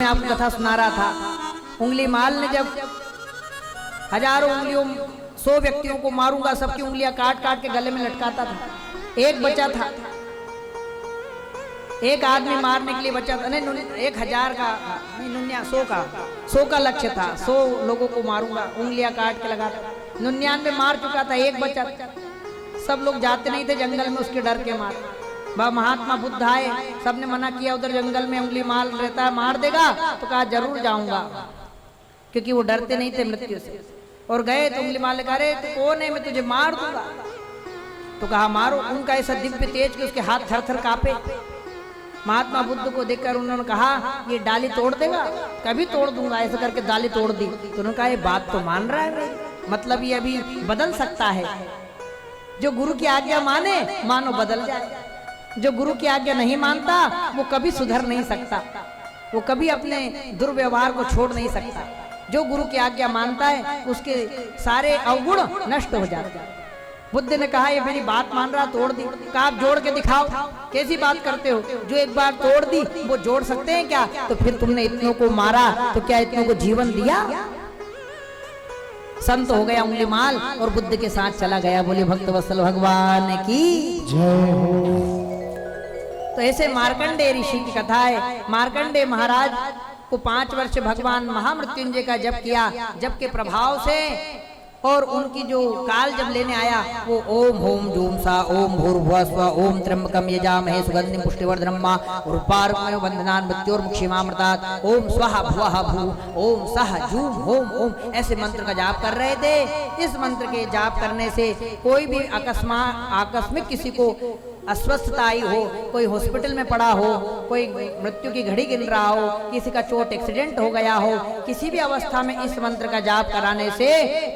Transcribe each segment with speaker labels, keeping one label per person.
Speaker 1: मैं आपको कथा सुना रहा था। उंगली माल ने जब हजारों उंगलियों 100 व्यक्तियों को मारूंगा, सबकी उंगलियां काट काट के गले में लटकाता था। एक बचा था, एक आदमी मारने के लिए बचा था। नहीं, 1000 का नहीं, 100 का लक्ष्य था। 100 लोगों को मारूंगा, उंगलियां काट के लगाता। 99 मार चुका था, एक बचा था। सब लोग जाते नहीं थे जंगल में उसके डर के मार। वह महात्मा बुद्ध आए, सबने मना किया, उधर जंगल में उंगली माल रहता है, मार देगा। तो कहा जरूर जाऊंगा, क्योंकि वो डरते नहीं थे मृत्यु से। और गए तो उंगली माल ने कहा, अरे तू कौन है, मैं तुझे मार दूंगा। तो कहा मारो। उनका ऐसा दिव्य तेज कि उसके हाथ थर थर कांपे। महात्मा बुद्ध को देखकर उन्होंने कहा, ये डाली तोड़ देगा? कभी तोड़ दूंगा। ऐसा करके डाली तोड़ दी। तो उन्होंने कहा, ये बात तो मान रहा है, मतलब ये अभी बदल सकता है। जो गुरु की आज्ञा माने, मानो बदल जाए। जो गुरु की आज्ञा नहीं मानता, वो कभी सुधर नहीं सकता, वो कभी अपने दुर्व्यवहार को छोड़ नहीं सकता। जो गुरु की आज्ञा मानता है, उसके सारे अवगुण नष्ट हो जाते हैं। बुद्ध ने कहा, ये मेरी बात मान रहा, तोड़ दी। कहा आप जोड़ के दिखाओ। कैसी बात करते हो? जो एक बार तोड़ दी वो जोड़ सकते हैं क्या? तो फिर तुमने इतनों को मारा, तो क्या इतनों को जीवन दिया? संत हो गया उंगली माल और बुद्ध के साथ चला गया। बोले भक्तवत्सल भगवान की जय हो। तो ऐसे मार्कंडेय ऋषि की कथा है। मार्कंडेय महाराज को 5 वर्ष भगवान महामृत्युंजय का जप किया। जप के प्रभाव से और उनकी जो काल जब लेने आया, वो ओम होम जूम सा ओम भूर्भुवः स्वः ओम त्र्यंबकम यजामहे सुगंधिं पुष्टिवर्धनम् उर्वारुकमेव वन्दनान् मृत्योर्मुक्षीमामृतात् ओम स्वः भुवः भू ओम सः जूम होम ओम, ऐसे मंत्र का जाप कर रहे थे। इस मंत्र के जाप करने से कोई भी आकस्मिक किसी को अस्वस्थता आई हो, कोई हॉस्पिटल में पड़ा हो, कोई मृत्यु की घड़ी गिन रहा हो, किसी का चोट एक्सीडेंट हो गया हो, किसी भी अवस्था में इस मंत्र का जाप कराने से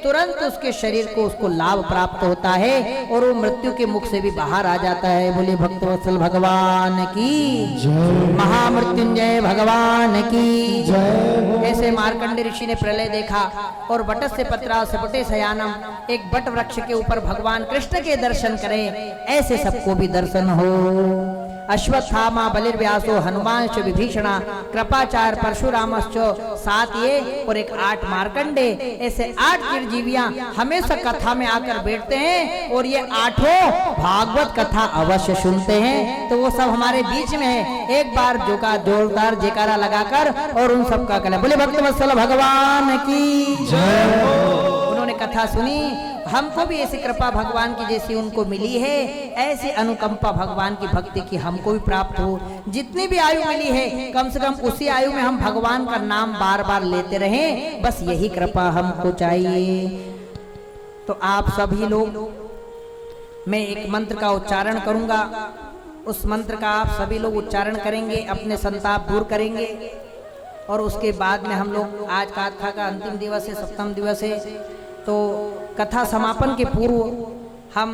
Speaker 1: तुरंत उसके शरीर को उसको लाभ प्राप्त होता है और वो मृत्यु के मुख से भी बाहर आ जाता है। बोले भक्तवत्सल भगवान की जय, महामृत्युंजय भगवान की जय। ऐसे मार्कंडेय ऋषि ने प्रलय देखा और वटस्य पत्रा सपटे शयानम, एक बट वृक्ष के ऊपर भगवान कृष्ण के दर्शन करें, ऐसे सबको भी दर्शन हो। अश्वत्थामा बलिर्व्यासो हनुमांश्च विभीषणा कृपाचार्य परशुरामश्च, 7 ये और एक 8 मार्कंडे, ऐसे 8 चिरजीवियां हमेशा कथा में आकर बैठते हैं और ये 8 भागवत कथा अवश्य सुनते हैं। तो वो सब हमारे बीच में है। एक बार जोरदार जयकारा लगाकर और उन सबका कला। बोले भक्तवत्सल भगवान की जय। उन्होंने कथा सुनी। हमको भी ऐसी कृपा भगवान की जैसी उनको मिली है, ऐसी अनुकंपा भगवान की भक्ति की हमको भी प्राप्त हो। जितनी भी आयु मिली है, कम से कम उसी आयु में हम भगवान का नाम बार बार लेते रहें, बस यही कृपा हमको चाहिए। तो आप सभी लोग, मैं एक मंत्र का उच्चारण करूंगा, उस मंत्र का आप सभी लोग उच्चारण करेंगे, अपने संताप दूर करेंगे। और उसके बाद में हम लोग, आज कथा का अंतिम दिवस है, 7वां दिवस है, तो कथा समापन के पूर्व हम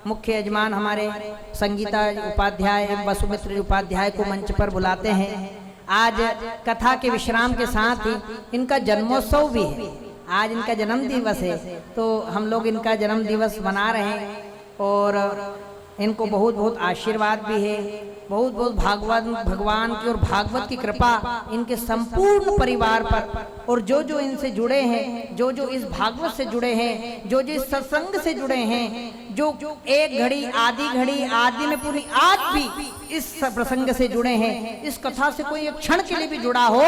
Speaker 1: मुख्य यजमान हमारे संगीता उपाध्याय एवं वसुमित्र उपाध्याय को मंच पर बुलाते हैं। आज कथा के विश्राम के साथ ही इनका जन्मोत्सव भी है। आज इनका जन्म दिवस है, तो हम लोग इनका जन्म दिवस मना रहे हैं और इनको बहुत बहुत आशीर्वाद भी है, बहुत बहुत भगवान की और भागवत की कृपा इनके संपूर्ण परिवार पर, और जो जो इनसे जुड़े हैं, जो जो इस भागवत से जुड़े हैं, जो जो इस सत्संग से जुड़े हैं, जो एक घड़ी आदि में पूरी आज भी इस प्रसंग से जुड़े हैं, इस कथा से कोई एक क्षण के लिए भी जुड़ा हो,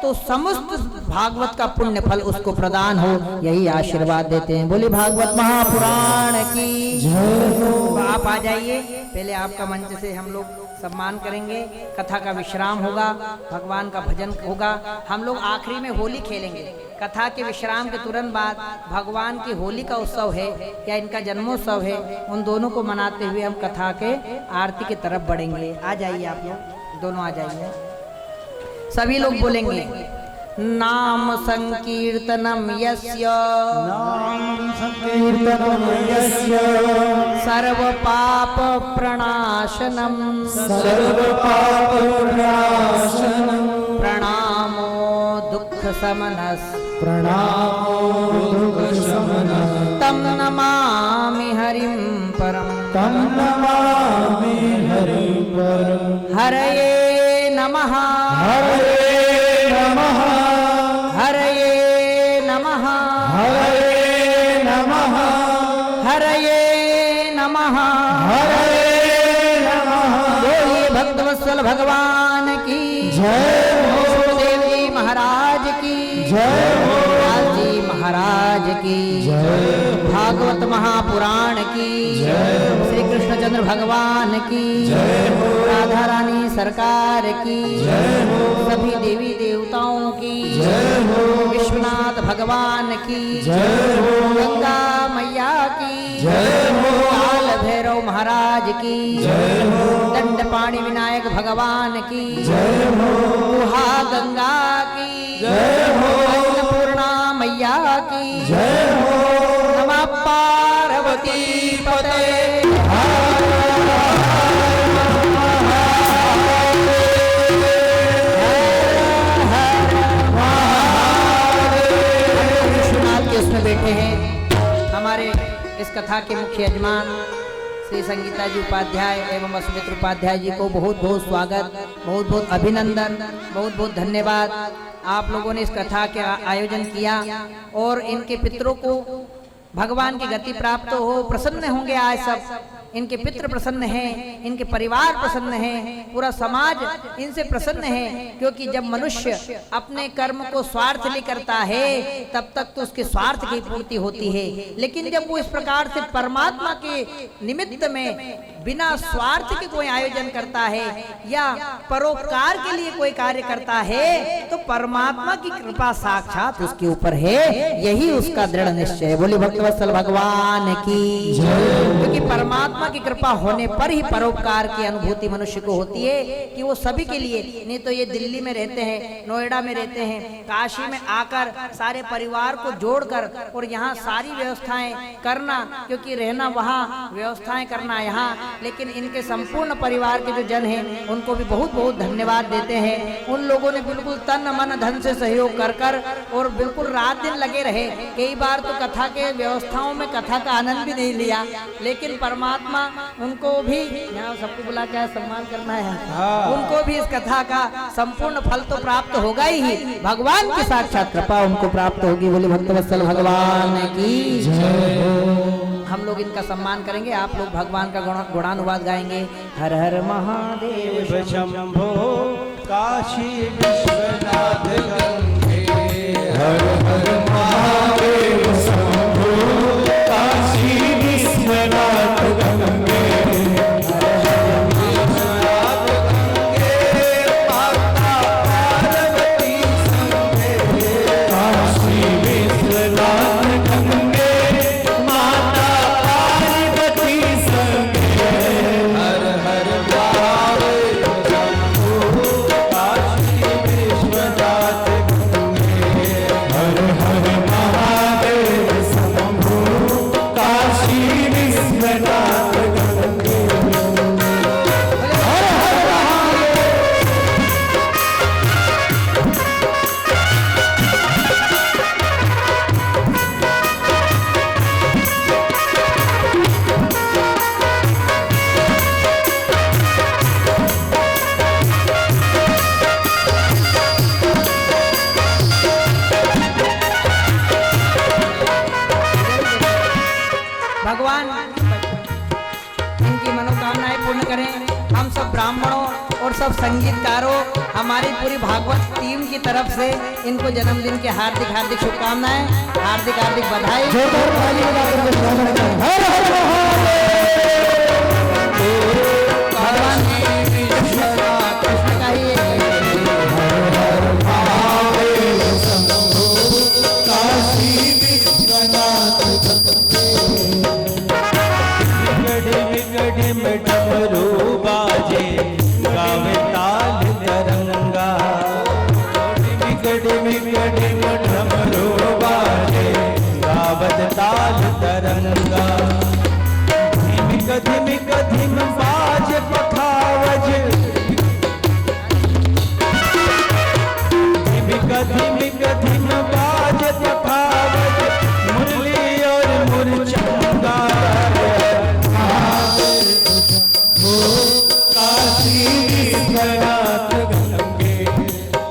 Speaker 1: तो समस्त भागवत का पुण्य फल उसको प्रदान हो, यही आशीर्वाद देते हैं। बोले भागवत महापुराण की जय। आप आ जाइए, पहले आपका मंच से हम लोग सम्मान करेंगे, कथा का विश्राम होगा, भगवान का भजन होगा। हम लोग आखिरी में होली खेलेंगे। कथा के विश्राम के तुरंत बाद भगवान की होली का उत्सव है या इनका जन्मोत्सव है, उन दोनों को मनाते हुए हम कथा के आरती की तरफ बढ़ेंगे। आ जाइए आप लोग, दोनों आ जाइए। सभी लोग बोलेंगे, नाम संकीर्तनम यस्य,
Speaker 2: नाम संकीर्तनम यस्य,
Speaker 1: सर्व पाप प्रणाशनम,
Speaker 2: सर्व पाप प्रणाशनम,
Speaker 1: प्रणामो दुख समनस,
Speaker 2: प्रणामो दुख शमनः,
Speaker 1: तम नमामि हरिं परम,
Speaker 2: तम नमामि हरिं परम।
Speaker 1: हरये नमः,
Speaker 2: हरे हरये नमः
Speaker 1: हरये नमः
Speaker 2: हरये नमः।
Speaker 1: बोलिए भक्तवत्सल भगवान की
Speaker 2: जय हो।
Speaker 1: सुखदेव जी महाराज की
Speaker 2: जय हो।
Speaker 1: व्यास जी महाराज की
Speaker 2: जय।
Speaker 1: भागवत महापुराण की
Speaker 2: जय हो।
Speaker 1: श्री कृष्णचंद्र भगवान की
Speaker 2: जय हो।
Speaker 1: राधा रानी सरकार की
Speaker 2: जय हो।
Speaker 1: सभी देवी देवताओं की
Speaker 2: जय हो।
Speaker 1: विश्वनाथ भगवान की
Speaker 2: जय हो।
Speaker 1: गंगा मैया की
Speaker 2: जय हो।
Speaker 1: काल भैरव महाराज की
Speaker 2: जय हो।
Speaker 1: दंडपाणि विनायक भगवान की
Speaker 2: जय हो।
Speaker 1: गुहा गंगा की
Speaker 2: जय हो।
Speaker 1: अन्नपूर्णा मैया की
Speaker 2: जय हो।
Speaker 1: नमः पार्वती पते। विश्वनाथ के उसमें बैठे हैं हमारे इस कथा के मुख्य यजमान श्री संगीता जी उपाध्याय एवं वसुमित्र उपाध्याय जी को बहुत बहुत स्वागत, बहुत बहुत अभिनंदन, बहुत बहुत धन्यवाद। आप लोगों ने इस कथा के आयोजन किया और इनके पितरों को भगवान की गति प्राप्त हो, प्रसन्न होंगे। आज सब इनके पितृ प्रसन्न हैं, इनके परिवार प्रसन्न हैं, पूरा समाज इनसे प्रसन्न है। क्योंकि जब मनुष्य अपने कर्म को स्वार्थ लिए करता है तब तक तो उसके स्वार्थ की पूर्ति होती है, लेकिन जब वो इस प्रकार से परमात्मा के निमित्त में बिना स्वार्थ के कोई आयोजन करता है या परोपकार के लिए कोई कार्य करता है तो परमात्मा की कृपा साक्षात उसके ऊपर है। यही उसका दृढ़ निश्चय है। बोली भक्तवत्सल भगवान की जय। क्योंकि परमात्मा की कृपा होने पर ही परोपकार की अनुभूति मनुष्य को होती है कि वो सभी के लिए, नहीं तो ये दिल्ली में रहते हैं, नोएडा में रहते हैं, काशी में आकर सारे परिवार को जोड़कर और यहाँ सारी व्यवस्थाएं करना, क्योंकि रहना वहाँ, व्यवस्थाएं करना यहाँ, लेकिन इनके संपूर्ण परिवार के जो जन हैं उनको भी बहुत बहुत धन्यवाद देते हैं। उन लोगों ने बिल्कुल तन मन धन से सहयोग कर कर और बिल्कुल रात दिन लगे रहे। कई बार तो कथा के व्यवस्थाओं में कथा का आनंद भी नहीं लिया, लेकिन परमात्मा उनको भी, यहाँ सबको बुला के सम्मान करना है, उनको भी इस कथा का संपूर्ण फल तो प्राप्त होगा ही, भगवान की साक्षात कृपा उनको प्राप्त होगी। बोले भक्तवत्सल भगवान की जय। हम लोग इनका सम्मान करेंगे, आप लोग भगवान का गुणानुवाद गाएंगे। हर हर महादेव
Speaker 2: शंभो काशी विश्वनाथ गंगे। हर हर महादेव शंभो काशी विश्वनाथ गंगे।
Speaker 1: भगवान इनकी मनोकामनाएं पूर्ण करें। हम सब ब्राह्मणों और सब संगीतकारों, हमारी पूरी भागवत टीम की तरफ से इनको जन्मदिन के हार्दिक हार्दिक शुभकामनाएं, हार्दिक हार्दिक बधाई। भगवान कृष्ण का ही
Speaker 2: डमरू बाजे गावे ताल तरंगा। डमरू बाजे गावत ताल तरंगा। धिमिक धिमिक धिम बाज पखावज। धिमिक धिमिक धिम बाज पखावज। मुरली और मुरचंगा। विश्वनाथ गंगे।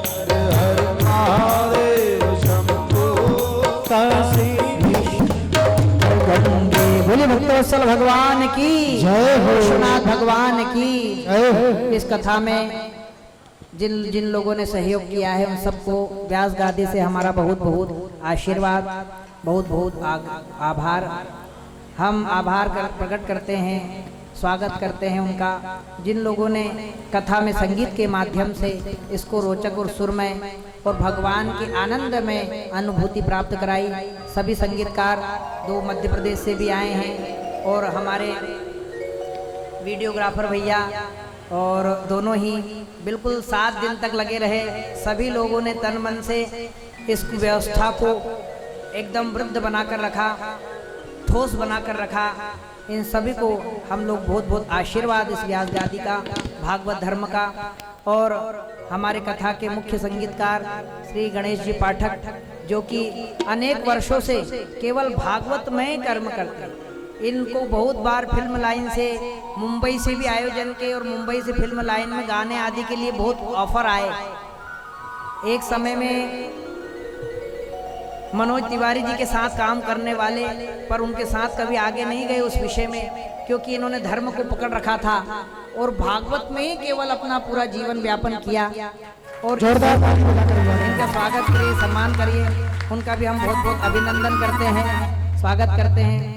Speaker 2: हर हर महादेव शंभो काशी
Speaker 1: भक्तवत्सल भगवान की
Speaker 2: जय हो।
Speaker 1: विश्वनाथ भगवान की
Speaker 2: जय हो।
Speaker 1: इस कथा में जिन जिन लोगों ने सहयोग किया है उन सबको व्यास गादी से हमारा बहुत बहुत आशीर्वाद, बहुत बहुत आभार। हम आभार प्रकट करते हैं, स्वागत करते हैं उनका, जिन लोगों ने कथा में संगीत के माध्यम से इसको रोचक और सुरमय और भगवान के आनंद में अनुभूति प्राप्त कराई। सभी संगीतकार दो मध्य प्रदेश से भी आए हैं और हमारे वीडियोग्राफर भैया और दोनों ही बिल्कुल 7 दिन तक लगे रहे। सभी लोगों ने तन मन से इस व्यवस्था को एकदम वृद्ध बनाकर रखा, ठोस बनाकर रखा। इन सभी को हम लोग बहुत बहुत आशीर्वाद इस व्यास गादी का, भागवत धर्म का। और हमारे कथा के मुख्य संगीतकार श्री गणेश जी पाठक, जो कि अनेक वर्षों से केवल भागवत में ही कर्म करते हैं। इनको बहुत बार फिल्म लाइन से, मुंबई से भी आयोजन के और मुंबई से फिल्म लाइन में गाने आदि के लिए बहुत ऑफर आए। एक समय में मनोज तिवारी जी के साथ काम करने वाले, पर उनके साथ कभी आगे नहीं गए उस विषय में, क्योंकि इन्होंने धर्म को पकड़ रखा था और भागवत में ही केवल अपना पूरा जीवन व्यापन किया। और इनका स्वागत करिए, सम्मान करिए, उनका भी हम बहुत बहुत अभिनंदन करते हैं, स्वागत करते हैं।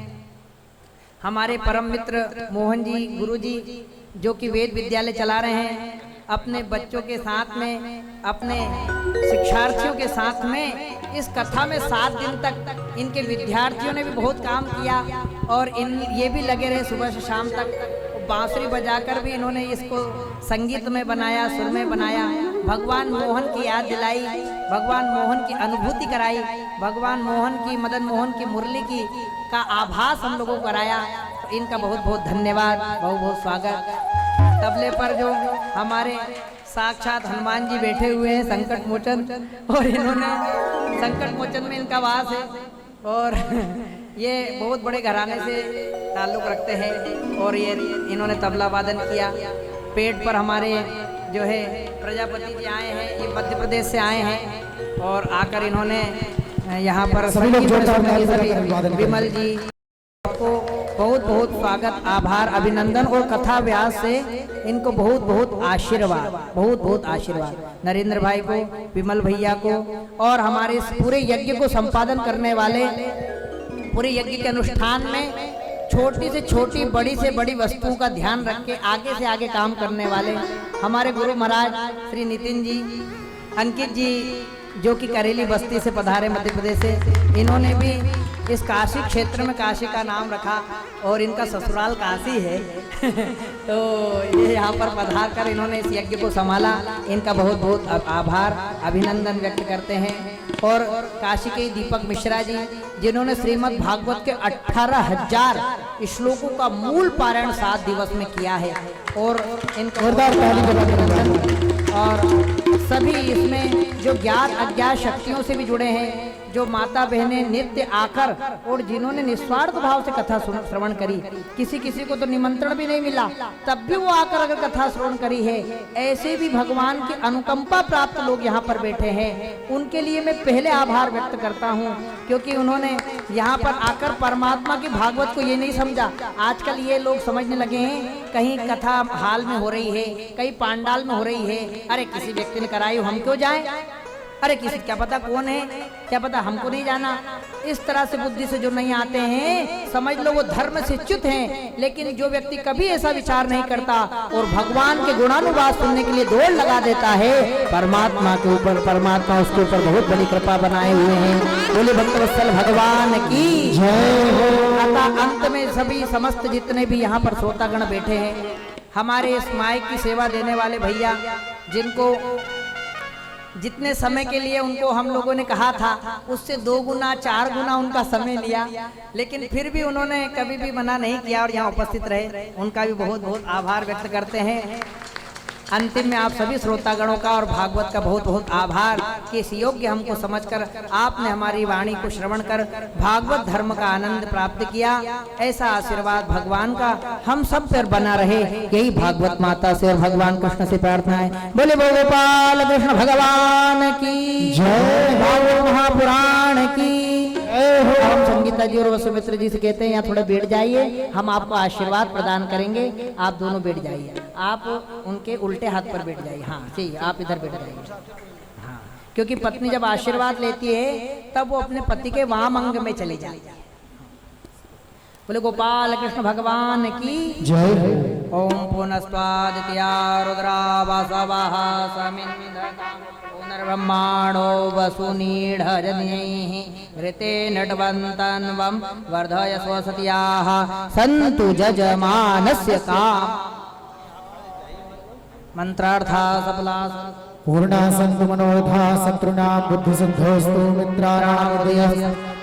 Speaker 1: हमारे परम मित्र मोहन जी गुरु जी, जो कि वेद विद्यालय चला रहे हैं, अपने बच्चों के साथ में, अपने शिक्षार्थियों के साथ में इस कथा में 7 दिन तक इनके विद्यार्थियों ने भी बहुत काम किया और ये भी लगे रहे सुबह से शाम तक। बांसुरी बजाकर भी इन्होंने इसको संगीत में बनाया, सुर में बनाया, भगवान मोहन की याद दिलाई, भगवान मोहन की अनुभूति कराई, भगवान मोहन की, मदन मोहन की मुरली की का आभास हम लोगों को कराया। तो इनका बहुत बहुत धन्यवाद, बहुत बहुत स्वागत। तबले पर जो हमारे साक्षात हनुमान जी बैठे हुए हैं, संकट मोचन, और इन्होंने संकट मोचन में इनका वास है और ये बहुत बड़े घराने से ताल्लुक रखते हैं और ये इन्होंने तबला वादन किया। पेट पर हमारे जो है प्रजापति जी आए हैं, ये मध्य प्रदेश से आए हैं और आकर इन्होंने यहाँ पर विमल जी को बहुत बहुत स्वागत, आभार, अभिनंदन और कथा व्यास से इनको बहुत बहुत आशीर्वाद, बहुत बहुत आशीर्वाद। नरेंद्र भाई को, विमल भैया को और हमारे इस पूरे यज्ञ को संपादन करने वाले, पूरे यज्ञ के अनुष्ठान में छोटी से छोटी, बड़ी से बड़ी वस्तुओं का ध्यान रख के आगे से आगे काम करने वाले हमारे गुरु महाराज श्री नितिन जी, अंकित जी, जो कि करेली बस्ती से पधारे मध्य प्रदेश से। इन्होंने भी इस काशी क्षेत्र में काशी का नाम रखा और इनका ससुराल काशी है तो ये यहाँ पर पधार कर इन्होंने इस यज्ञ को संभाला। इनका बहुत बहुत आभार, अभिनंदन व्यक्त करते हैं। और काशी के दीपक मिश्रा जी, जिन्होंने श्रीमद् भागवत के 18,000 श्लोकों का मूल पारायण 7 दिवस में किया है और इनका और सभी इसमें जो ज्ञात अज्ञात शक्तियों से भी जुड़े हैं, जो माता बहनें नित्य आकर और जिन्होंने निस्वार्थ भाव से कथा श्रवण करी, किसी किसी को तो निमंत्रण भी नहीं मिला तब भी वो आकर अगर कथा श्रवण करी है, ऐसे भी भगवान की अनुकंपा प्राप्त लोग यहाँ पर बैठे हैं। उनके लिए मैं पहले आभार व्यक्त करता हूँ, क्योंकि उन्होंने यहाँ पर आकर परमात्मा की भागवत को ये नहीं समझा। आजकल ये लोग समझने लगे हैं कहीं कथा हाल में हो रही है, कहीं पांडाल में हो रही है, अरे किसी व्यक्ति ने कराई, हम क्यों जाएं, अरे किसी क्या पता कौन है, क्या पता हमको नहीं जाना। इस तरह से बुद्धि से जो नहीं आते हैं, समझ लो वो धर्म से च्युत हैं। लेकिन जो व्यक्ति कभी ऐसा विचार नहीं करता और भगवान के गुणानुवाद सुनने के लिए दौड़ लगा देता है परमात्मा के ऊपर, परमात्मा उसके ऊपर बहुत बड़ी कृपा बनाए हुए हैं। बोले भक्तवत्सल भगवान की जय हो। अतः अंत में सभी समस्त जितने भी यहाँ पर श्रोतागण बैठे हैं, हमारे इस माइक की सेवा देने वाले भैया, जिनको जितने समय के लिए उनको हम लोगों ने कहा था उससे 2 गुना 4 गुना उनका समय लिया, लेकिन फिर भी उन्होंने कभी भी मना नहीं किया और यहाँ उपस्थित रहे। उनका भी बहुत बहुत आभार व्यक्त करते हैं। अंतिम में आप सभी श्रोतागणों का और भागवत का बहुत बहुत आभार कि इस योग्य हमको समझकर आपने हमारी वाणी को श्रवण कर भागवत धर्म का आनंद प्राप्त किया। ऐसा आशीर्वाद भगवान का हम सब पर बना रहे, यही भागवत माता से और भगवान कृष्ण से प्रार्थना है। बोले गोपाल कृष्ण भगवान की जय, भागवत महापुराण की जय हो। संगीता जी और वसुमित्र जी से कहते हैं यहाँ थोड़ा बैठ जाइए, हम आपको आशीर्वाद प्रदान करेंगे, आप दोनों बैठ जाइए। आप उनके उल्टे हाथ पर बैठ जाइए। हाँ ठीक, आप इधर बैठ जाइए। हाँ, क्योंकि पत्नी जब आशीर्वाद लेती है तब वो अपने पति के वाम अंग में चली जाती है। बोले गोपाल कृष्ण भगवान की
Speaker 2: जय।
Speaker 1: ओम पुनस्त्वादित्या रुद्रा वासवः पुनर्ब्रह्माणो वसुनीढजनैः ऋते नटवन्तन्वं वर्धय स्वसत्याः सन्तु जजमानस्य काम मंत्रार्था सफला
Speaker 2: पूर्णा सन्तु मनोरथा शत्रुणां बुद्धिसिद्धोस्तु मित्राणां हृदयः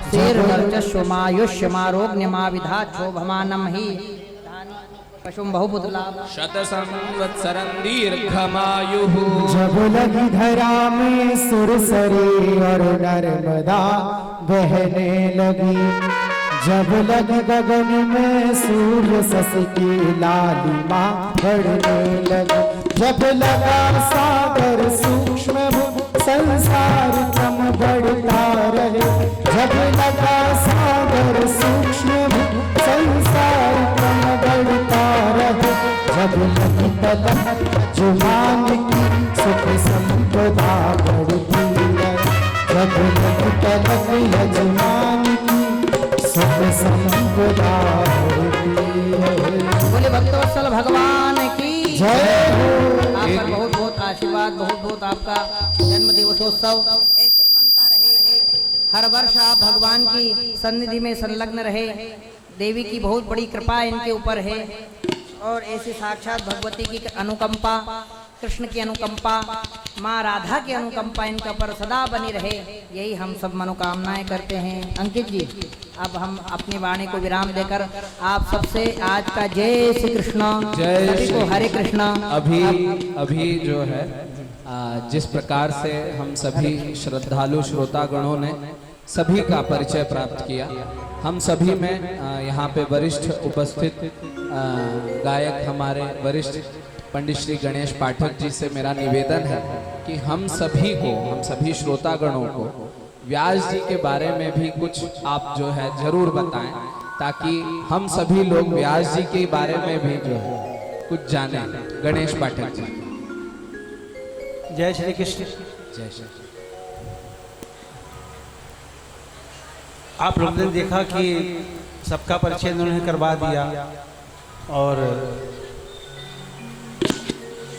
Speaker 1: शीर्षमायुष्यमारोग्यमाविधाक्षोभमानं हि पशुं बहुपुत्रलाभ
Speaker 3: शतसंवत्सरं दीर्घमायुः।
Speaker 2: जब लगी धरा में सुरसरी और नर्मदा बहने लगी, जब लगी गगन में सूर्य शशि की लालिमा बढ़ने लगी, जब लगा सागर सूक्ष्म संसार क्रम बढ़ता रहे, जब लगा सागर सूक्ष्म संसार क्रम बढ़ता रहे, जब लगी तलक जुबान की सुख संपदा बढ़ती रहे, जब लगी तलक यजमान की सुख संपदा बढ़ती रहे।
Speaker 1: बोले भक्तवत्सल भगवान की
Speaker 2: जय हो।
Speaker 1: आप पर बहुत बहुत आशीर्वाद, बहुत बहुत आपका जन्म दिवसोत्सव ऐसे ही मनता रहे। हर वर्ष आप भगवान की सन्निधि में संलग्न रहे। देवी की बहुत बड़ी कृपा इनके ऊपर है और ऐसी साक्षात भगवती की अनुकंपा, कृष्ण की अनुकंपा, माँ राधा की अनुकंपा इनके ऊपर सदा बनी रहे, यही हम सब मनोकामनाएं करते हैं। अंकित जी, अब हम अपनी वाणी को विराम देकर आप सबसे आज का जय श्री कृष्ण, सभी को हरे कृष्ण।
Speaker 3: अभी जो है जिस प्रकार से हम सभी श्रद्धालु श्रोतागणों ने सभी का परिचय प्राप्त किया, हम सभी में यहाँ पे वरिष्ठ उपस्थित गायक हमारे वरिष्ठ पंडित श्री गणेश पाठक जी से मेरा निवेदन है कि हम सभी श्रोतागणों को व्यास जी के बारे में भी कुछ आप जो है जरूर बताएं, ताकि हम सभी लोग व्यास जी के बारे में भी जो है कुछ जाने। गणेश पाठक जी।
Speaker 4: जय श्री कृष्ण।
Speaker 3: जय श्री।
Speaker 4: आप लोगों ने देखा कि सबका परिचय उन्होंने करवा दिया और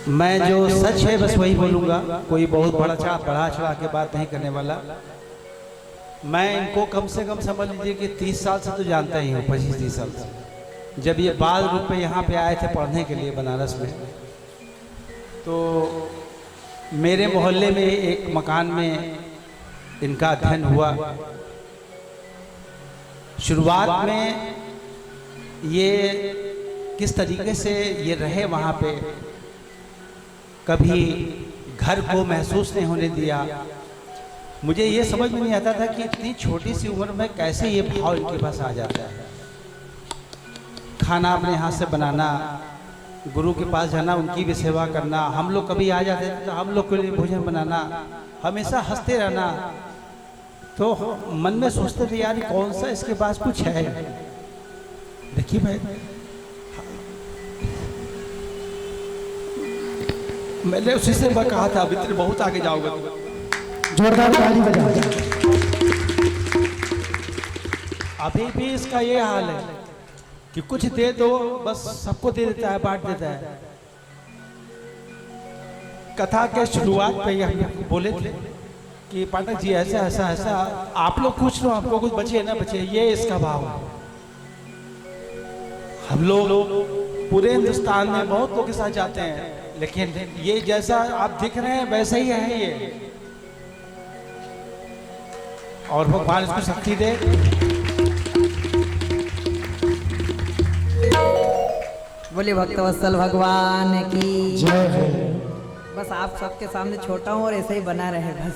Speaker 4: मैं जो सच है बस वही बोलूँगा, कोई बहुत बढ़ा चढ़ा के बात नहीं करने वाला। मैं इनको कम से कम समझ लीजिए कि 30 साल से तो जानता ही हूँ, 25-30 साल से। जब ये बाल रूप में यहाँ पे आए थे पढ़ने के लिए बनारस में, तो मेरे मोहल्ले में एक मकान में इनका अध्ययन हुआ। शुरुआत में ये किस तरीके से ये रहे वहाँ पे, कभी घर को महसूस नहीं होने दिया। मुझे ये समझ में नहीं आता था कि इतनी छोटी सी उम्र में कैसे ये भाव इनके पास आ जाता है। खाना अपने हाथ से बनाना, गुरु के पास जाना, उनकी भी सेवा करना, हम लोग कभी आ जाते थे तो हम लोग के लिए भोजन बनाना, हमेशा हंसते रहना। तो मन में सोचते थे यार कौन सा इसके पास कुछ है। देखिए भाई, मैंने उसी से कहा था अभी तेरे बहुत आगे जाओगे।
Speaker 2: जोरदार ताली बजाओ।
Speaker 4: अभी भी इसका ये हाल है कि कुछ दे दो बस सबको दे देता है, बांट देता है। कथा के शुरुआत पे हम बोले थे कि पाठक जी ऐसा ऐसा ऐसा, आप लोग पूछ लो आपको कुछ बचे ना बचे, ये इसका भाव है। हम लोग पूरे हिंदुस्तान में बहुत लोग के साथ जाते हैं, लेकिन ये जैसा आप दिख रहे हैं वैसा ही है ये, और भगवान इसको शक्ति दे।
Speaker 1: बोले भक्तवत्सल भगवान की
Speaker 2: जय हो।
Speaker 1: बस आप सबके सामने छोटा हूँ और ऐसे ही बना रहे बस।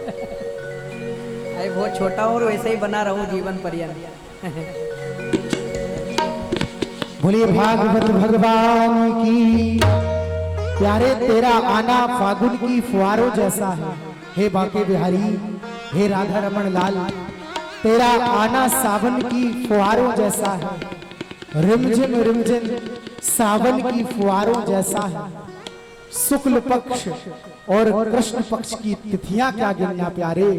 Speaker 1: अरे बहुत छोटा हूँ और वैसे ही बना रहूं जीवन पर्यंत।
Speaker 2: बोलिए भागवत भगवान की। प्यारे तेरा आना फागुन की फुहारों जैसा है, हे बांके बिहारी, हे राधा रमन लाल। तेरा आना सावन की फुहारों जैसा है, रिमझिम रिमझिम सावन की फुहारों जैसा है। शुक्ल पक्ष और कृष्ण पक्ष की तिथियां क्या गिनना प्यारे,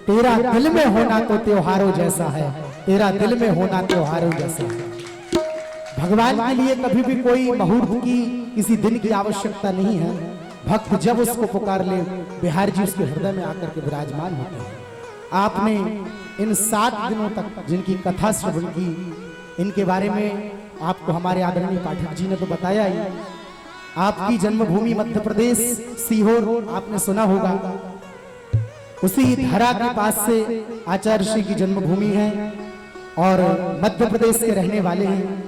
Speaker 2: तेरा दिल में होना तो त्योहारों जैसा है, तेरा दिल में होना त्योहारों जैसा है। भगवान के लिए कभी भी कोई मुहूर्त की किसी दिन की आवश्यकता नहीं है। भक्त जब उसको पुकार ले, बिहार जी उसके हृदय में आकर के विराजमान होते हैं। आपने इन 7 दिनों तक जिनकी कथा श्रवण की, इनके बारे में आपको हमारे आदरणीय पाठक जी ने तो बताया ही। आपकी जन्मभूमि मध्य प्रदेश सीहोर आपने सुना होगा, उसी धरा के पास से आचार्य श्री की जन्मभूमि है और मध्य प्रदेश के रहने वाले हैं।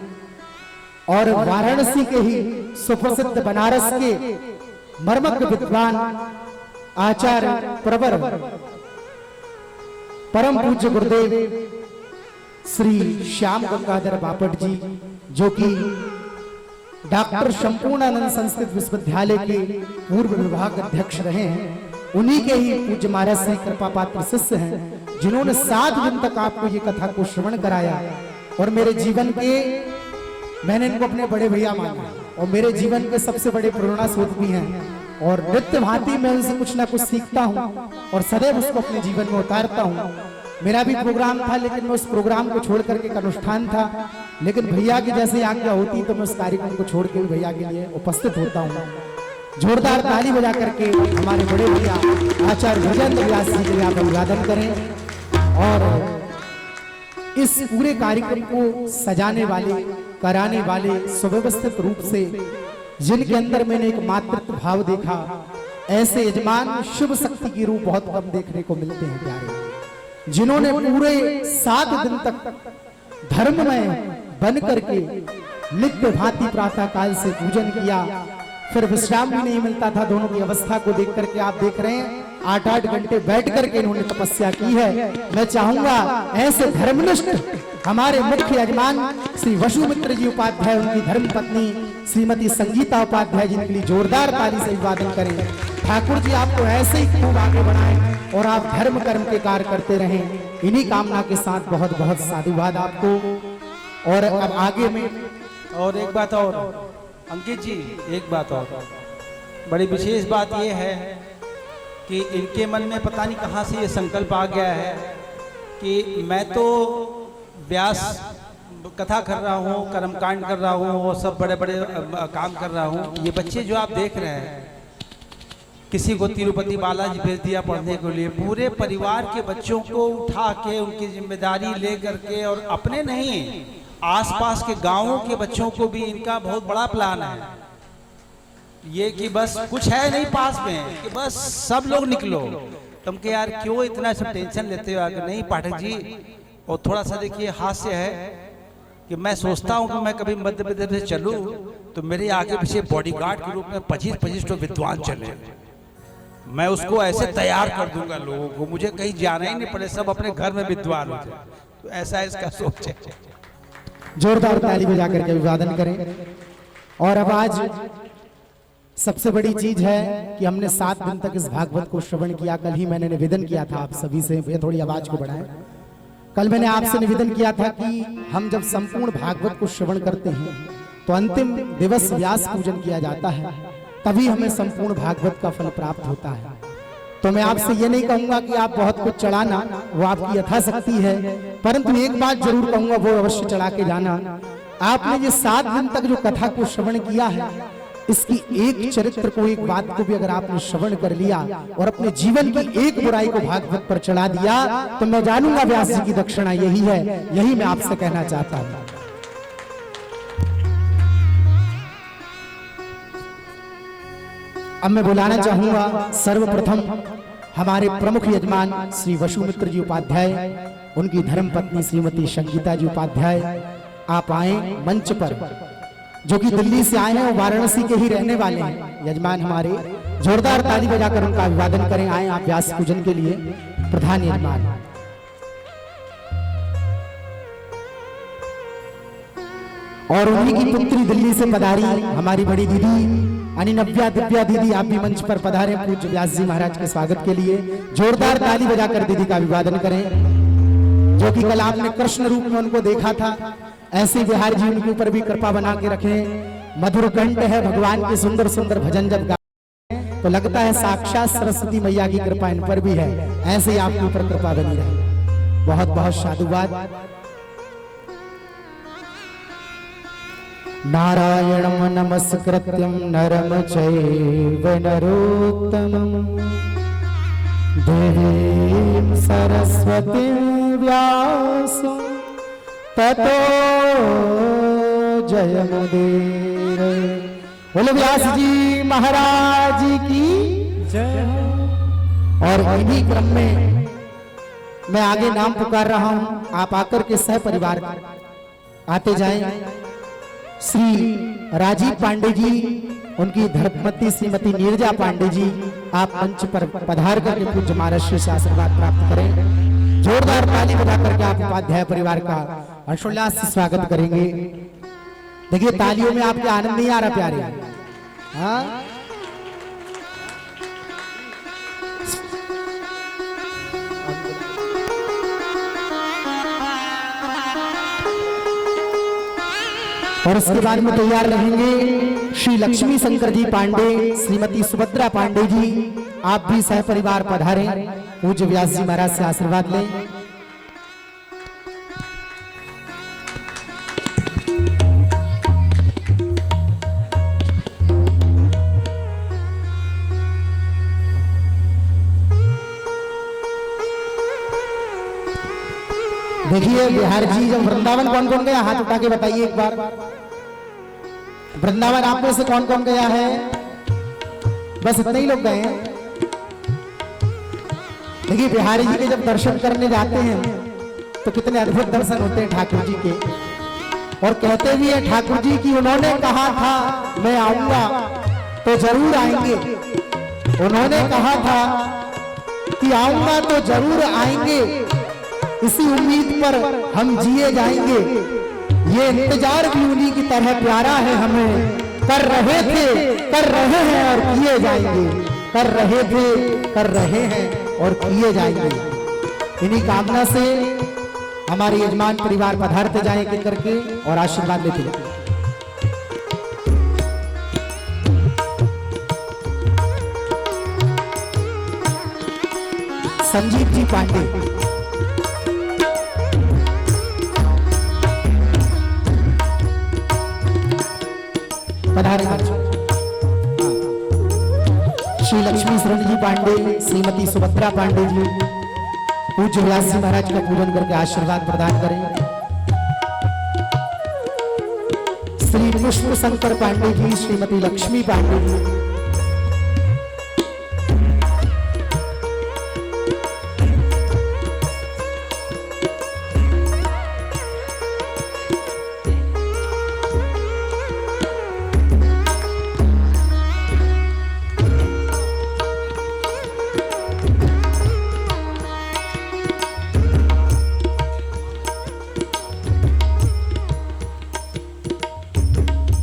Speaker 2: और वाराणसी के ही सुप्रसिद्ध बनारस के मर्मज्ञ विद्वान आचार्य प्रवर परम पूज्य गुरुदेव श्री श्याम गंगाधर बापट जी, जो कि डॉक्टर संपूर्णानंद संस्कृत विश्वविद्यालय के पूर्व विभाग अध्यक्ष रहे हैं, उन्हीं के ही पूज्य महाराज से कृपा पात्र शिष्य हैं, जिन्होंने 7 दिन तक आपको ये कथा को श्रवण कराया। और मेरे जीवन के, मैंने इनको अपने बड़े भैया माना और मेरे जीवन के सबसे बड़े प्रेरणा स्रोत भी हैं। और नित्य भांति मैं उनसे कुछ ना कुछ सीखता हूँ और सदैव उसको अपने जीवन में उतारता हूँ। मेरा भी प्रोग्राम था, लेकिन मैं उस प्रोग्राम को छोड़ करके एक अनुष्ठान था, लेकिन भैया की जैसे आज्ञा होती तो मैं उस कार्यक्रम को छोड़ के भैया के लिए उपस्थित होता हूँ। जोरदार ताली बजा करके हमारे बड़े भैया आचार्य गजेंद्र व्यास जी के लिए आप अभिवादन करें। और इस पूरे कार्यक्रम को सजाने वाले, कराने वाले, सुव्यवस्थित रूप से जिनके अंदर मैंने एक मातृत्व भाव देखा, ऐसे यजमान शिव शक्ति की रूप बहुत कम देखने को मिलते हैं प्यारे, जिन्होंने पूरे 7 दिन तक धर्म में बन करके नित्य भांति प्रातः काल से पूजन किया, फिर विश्राम भी नहीं मिलता था। दोनों की अवस्था को देख करके आप देख रहे हैं, 8-8 घंटे बैठ करके इन्होंने तपस्या की है। मैं चाहूंगा ऐसे धर्मनिष्ठ हमारे मुख्य यजमान श्री वसुमित्र जी उपाध्याय, उनकी धर्म पत्नी श्रीमती संगीता उपाध्याय, जिनके लिए जोरदार ताली से अभिवादन करें। ठाकुर जी आपको ऐसे ही खूब आगे बढ़ाएं और आप धर्म कर्म के कार्य करते रहें, इन्हीं कामना के साथ बहुत बहुत साधुवाद आपको। और अब आगे में
Speaker 4: और एक बात और अंकित जी, एक बात और बड़ी विशेष बात यह है कि इनके मन में पता नहीं कहाँ से ये संकल्प आ गया है कि मैं तो व्यास कथा कर रहा हूँ, कर्मकांड कर रहा हूँ, वो सब बड़े बड़े काम कर रहा हूँ। ये बच्चे जो आप देख रहे हैं, किसी को तिरुपति बालाजी भेज दिया पढ़ने के लिए, पूरे परिवार के बच्चों को उठा के उनकी जिम्मेदारी ले करके, और अपने नहीं आसपास के गांवों के बच्चों को भी इनका बहुत बड़ा प्लान है ये कि बस कुछ है नहीं पास में कि बस सब लोग निकलो। तुम के यार क्यों इतना सब टेंशन लेते हो? अगर नहीं पाठक जी, और थोड़ा सा देखिए हास्य है कि मैं सोचता हूं कि मैं कभी मध्य प्रदेश से चलूं तो मेरे आगे पीछे बॉडीगार्ड के रूप में 25-25 विद्वान चले, मैं उसको ऐसे तैयार कर दूंगा लोगों को, मुझे कहीं जाना ही नहीं पड़े, सब अपने घर में विद्वान हो जाए। तो ऐसा इसका सोच है।
Speaker 2: जोरदार ताली बजा करके अभिवादन करें। और अब आज सबसे बड़ी चीज है कि हमने 7 दिन तक इस भागवत को श्रवण किया। कल ही मैंने निवेदन किया था आप सभी से, भैया थोड़ी आवाज को बढ़ाएं। कल मैंने आपसे निवेदन किया था कि हम जब संपूर्ण भागवत को श्रवण करते हैं तो अंतिम दिवस व्यास पूजन किया जाता है, तभी हमें संपूर्ण भागवत का फल प्राप्त होता है। तो मैं आपसे ये नहीं कहूंगा कि आप बहुत कुछ चढ़ाना, वो आपकी यथाशक्ति है, परंतु एक बात जरूर कहूंगा, वो अवश्य चढ़ा के जाना। आपने ये 7 दिन तक जो कथा को श्रवण किया है, इसकी एक चरित्र को, एक बात को भी अगर आपने श्रवण कर लिया और अपने जीवन की एक बुराई को भागवत पर चढ़ा दिया, तो मैं जानूंगा व्यास जी की दक्षिणा यही है। यही मैं आपसे कहना चाहता हूं। अब मैं बुलाना चाहूंगा सर्वप्रथम हमारे प्रमुख यजमान श्री वसुमित्र जी उपाध्याय, उनकी धर्म पत्नी श्रीमती संगीता जी उपाध्याय। आप आए मंच पर, जो कि दिल्ली से आए हैं और वाराणसी के ही रहने वाले हैं यजमान हमारे। जोरदार ताली बजाकर उनका अभिवादन करें। आए आप व्यास पूजन के लिए प्रधान यजमान। और उन्हीं की पुत्री दिल्ली से पधारी हमारी बड़ी दीदी अनिनव्या दिव्या दीदी, आप भी मंच पर पधारे पूज्य व्यास जी महाराज के स्वागत के लिए। जोरदार ताली बजाकर दीदी का अभिवादन करें। जो कि कल आपने कृष्ण रूप में उनको देखा था, ऐसे बिहार जी उनके ऊपर भी कृपा बना के रखें। मधुर कंठ है, भगवान के सुंदर सुंदर भजन जब गाते तो लगता है साक्षात सरस्वती मैया की कृपा इन पर भी है। ऐसे ही आपके ऊपर कृपा बनी रहे। बहुत बहुत साधुवाद। नारायणं नमस्कृत्यं नरं चैव नरोत्तमं देवीं सरस्वतीं व्यासं ततो जयमुदीरये। बोलो व्यास जी महाराज की जय। और इन्हीं क्रम में मैं आगे नाम पुकार रहा हूं, आप आकर के सह परिवार आते जाएं। श्री राजीव पांडे जी, उनकी धर्मपत्नी श्रीमती नीरजा पांडे जी, आप मंच पर पधार करके पूज्य महाराज से आशीर्वाद प्राप्त करें। जोरदार ताली बजा करके आप उपाध्याय परिवार का हर्षोल्लास से स्वागत करेंगे। देखिए तालियों में आपके आनंद नहीं आ रहा प्यारे? हाँ, और उसके बाद में तैयार रहेंगे श्री लक्ष्मी शंकर जी पांडे, श्रीमती सुभद्रा पांडे जी, आप भी सह परिवार पधारें, पूज्य व्यास जी महाराज से आशीर्वाद लें। देखिए बिहार जी जब वृंदावन कौन कौन गया, हाथ उठा के बताइए एक बार। वृंदावन आप में से कौन कौन गया है? बस इतने ही लोग गए हैं। देखिए बिहारी जी के जब दर्शन करने जाते हैं तो कितने अद्भुत दर्शन होते हैं ठाकुर जी के। और कहते भी है ठाकुर जी की उन्होंने कहा था मैं आऊंगा तो जरूर आएंगे, उन्होंने कहा था कि आऊंगा तो जरूर आएंगे, इसी उम्मीद पर हम जिए जाएंगे। ये इंतजार भी उन्हीं की तरह प्यारा है हमें, कर रहे थे कर रहे हैं और किए जाएंगे, कर रहे थे कर रहे हैं और किए जाएंगे। इन्हीं कामना से हमारे यजमान परिवार पधारते जाएंगे करके और आशीर्वाद लेते जाएंगे। संजीव जी पांडे, श्री लक्ष्मी शरण जी पांडे, श्रीमती सुभद्रा पांडे जी, पूज्य व्यास जी महाराज का पूजन करके आशीर्वाद प्रदान करें। श्री पुष्प शंकर पांडे जी, श्रीमती लक्ष्मी पांडे जी,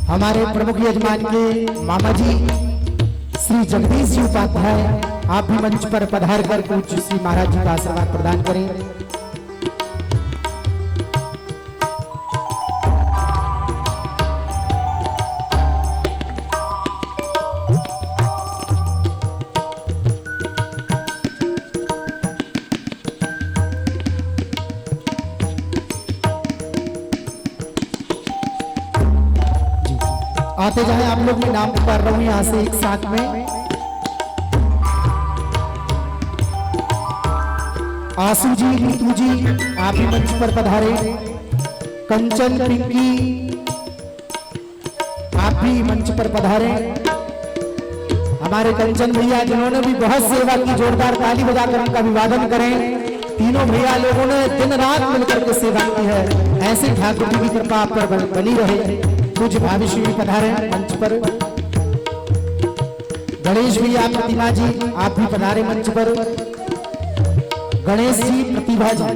Speaker 2: हमारे प्रमुख यजमान के मामा जी श्री जगदीश जी उपाध्याय, आप भी मंच पर पधार कर पूज्य श्री महाराज जी का आशीर्वाद प्रदान करें। आते जाए आप लोग, मैं नाम पुकार रहा हूं यहां से एक साथ में। आसू जी, नीतू जी, आप भी मंच पर पधारे। कंचन, पिंकी, आप भी मंच पर पधारे। हमारे कंचन भैया जिन्होंने भी बहुत सेवा की, जोरदार ताली बजाकर उनका अभिवादन करें। तीनों भैया लोगों ने दिन रात मिलकर के सेवा की है। ऐसे ठाकुर जी की कृपा आप पर बनी रहे। पूज्य भाभी श्री पधारे मंच पर। गणेश भैया, प्रतिभा जी, आप भी पधारे मंच पर। गणेश जी, प्रतिभा जी,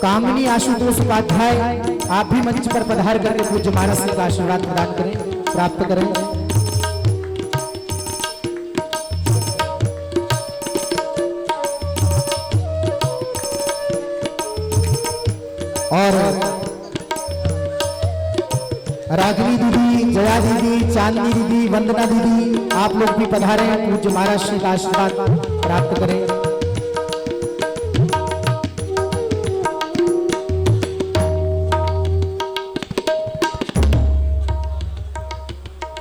Speaker 2: कामिनी आशुतोष उपाध्याय, आप भी मंच पर पधार करके पूज्य महाराज का आशीर्वाद प्रदान करें, प्राप्त करें। और रागिनी दीदी, जया दीदी, चांदनी दीदी, वंदना दीदी, आप लोग भी पधारे हैं। पूज्य महाराज श्री का आशीर्वाद प्राप्त करें।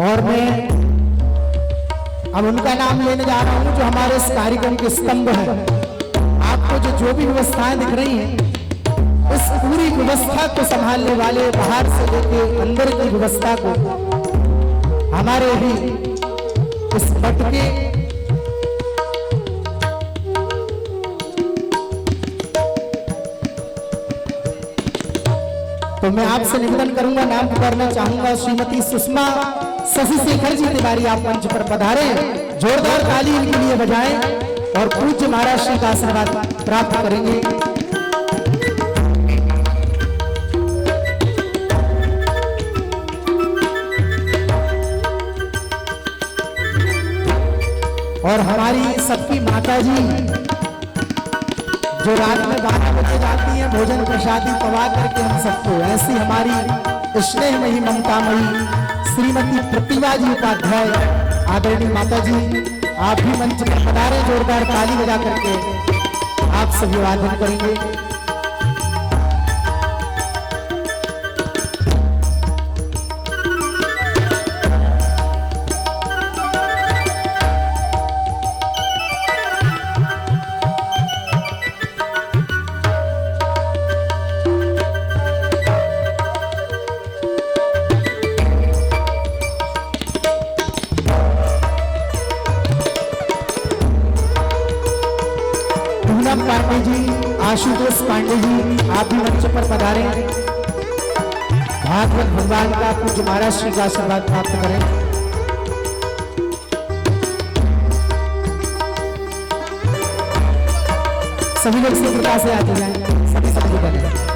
Speaker 2: और मैं अब उनका नाम लेने जा रहा हूं जो हमारे इस कार्यक्रम के स्तंभ हैं। आपको जो भी व्यवस्थाएं दिख रही हैं, इस पूरी व्यवस्था को संभालने वाले, बाहर से लेके अंदर की व्यवस्था को हमारे ही इस मठ के तो मैं आपसे निवेदन करूंगा, नाम पुकारना चाहूंगा श्रीमती सुषमा शशि शेखर जी तिवारी, आप मंच पर पधारे। जोरदार ताली इनके लिए बजाएं और पूज्य महाराज श्री का आशीर्वाद प्राप्त करेंगे। और हमारी सबकी माता जी जो रात में 12 बजे जाती हैं भोजन प्रसादी पवा करके हम सबको, ऐसी हमारी स्नेहमयी ममतामयी श्रीमती प्रतिभा जी उपाध्याय, आदरणीय माता जी, आप भी मंच पर पधारे। जोरदार ताली बजा करके आप सभी अभिवादन करेंगे। पांडे जी, आशुतोष पांडे जी, आप भी मंच पर पधारे। भागवत भगवान का पूज्य महाराज श्री का आशीर्वाद प्राप्त करें। सभी लोग शीघ्रता से आते जाएं, सभी करें।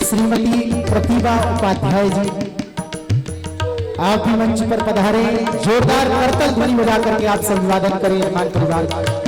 Speaker 2: श्रीमती प्रतिभा उपाध्याय जी, आप भी मंच पर पधारे। जोरदार करतल ध्वनि बजा करके आप सब अभिवादन करें। हमारे परिवार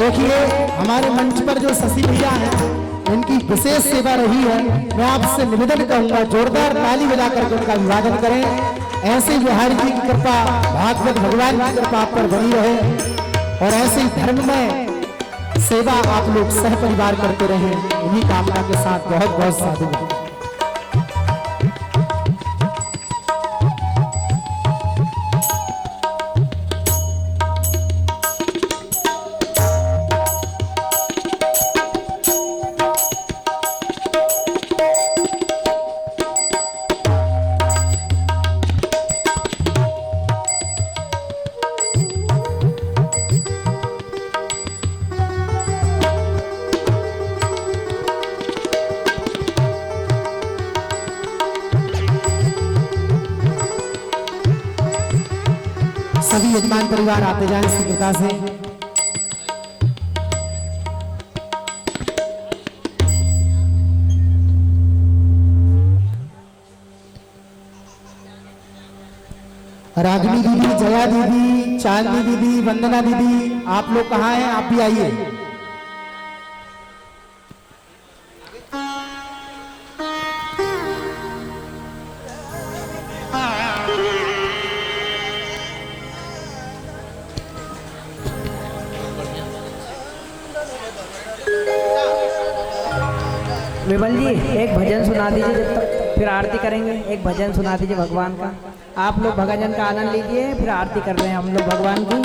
Speaker 2: देखिए, हमारे मंच पर जो शशि भैया हैं, उनकी विशेष सेवा रही है। मैं आपसे निवेदन करूंगा, जोरदार ताली बजा करके उनका अभिवादन करें। ऐसे बिहारी जी की कृपा, भागवत भगवान की कृपा आप पर बनी रहे और ऐसे धर्म में सेवा आप लोग सह परिवार करते रहे। इन्हीं कामना के साथ बहुत बहुत साधु। सभी यजमान परिवार आते जाएं शीघ्रता से। रागिनी दीदी, जया दीदी, चांदनी दीदी, वंदना दीदी, आप लोग कहाँ हैं? आप भी आइए।
Speaker 1: विमल जी एक भजन सुना दीजिए, जब तक फिर आरती करेंगे। एक भजन सुना दीजिए भगवान का। आप लोग भजन का आनंद लीजिए, फिर आरती कर रहे हैं हम लोग भगवान की।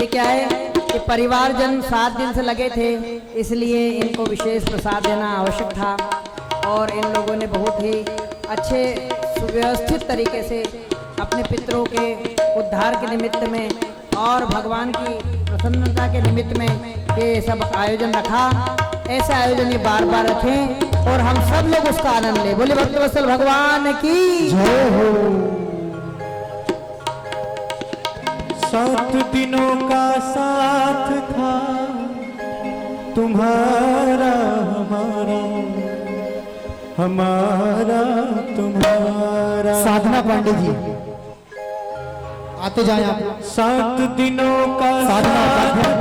Speaker 1: ये क्या है कि परिवारजन 7 दिन से लगे थे, इसलिए इनको विशेष प्रसाद देना आवश्यक था और इन लोगों ने बहुत ही अच्छे सुव्यवस्थित तरीके से अपने पितरों के उद्धार के निमित्त में और भगवान की प्रसन्नता के निमित्त में ये सब आयोजन रखा। ऐसा आयोजन ये बार बार रखें और हम सब लोग उसका आनंद लें। बोले भक्तवत्सल भगवान की
Speaker 2: जय हो। 7 दिनों का साथ था तुम्हारा हमारा, हमारा तुम्हारा। साधना पांडे जी आते जाएं आप। 7 दिनों का साधना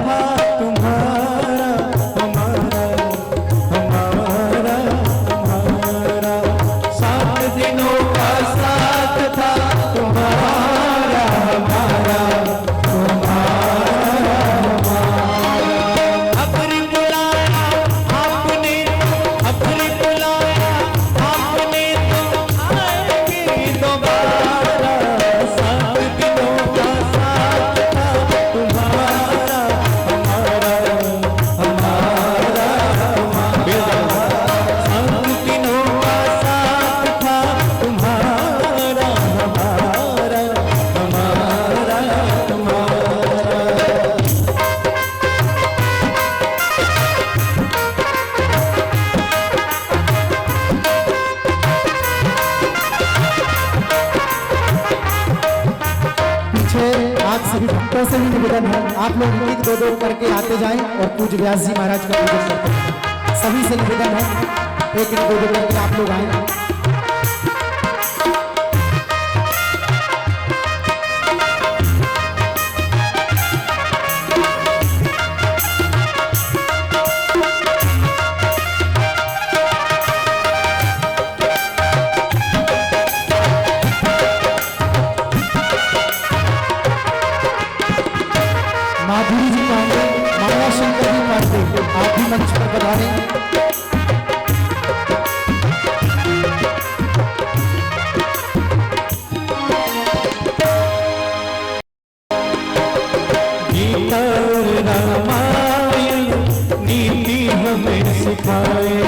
Speaker 2: था तुम्हारा हमारा, हमारा तुम्हारा। 7 दिनों का साथ था तुम्हारा हमारा, से भी निवेदन है आप लोग 1-2 करके आते जाएं और पूज्य व्यास जी महाराज का पूजन करते हैं। सभी से निवेदन है 1-2 करके आप लोग आए। माधुरी जी पांडे, माया शंकर जी पांडे, आप भी मंच पर पधारें। गीता और रामायण नीति हमें सिखाए,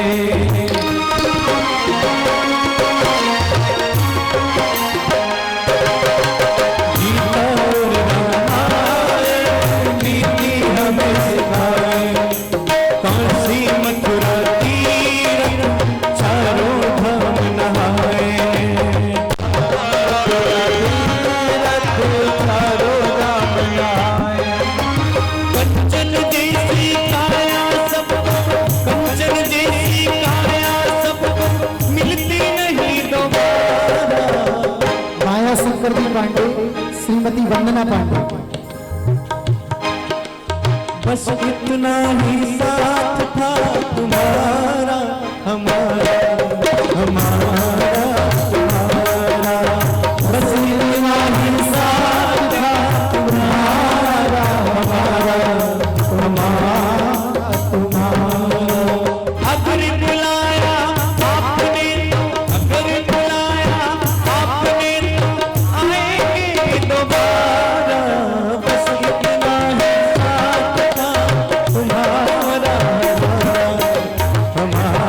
Speaker 2: पांडे, श्रीमती वंदना पांडे। बस इतना ही साथ था तुम्हारा हमारा, हमारा तुम्हारा। बस इतना ही साथ था तुम्हारा हमारा, हमारा तुम्हारा। अगर बुलाया आपने, अगर बुलाया आपने दोबारा। बस इतना ही साथ था तुम्हारा हमारा, हमारा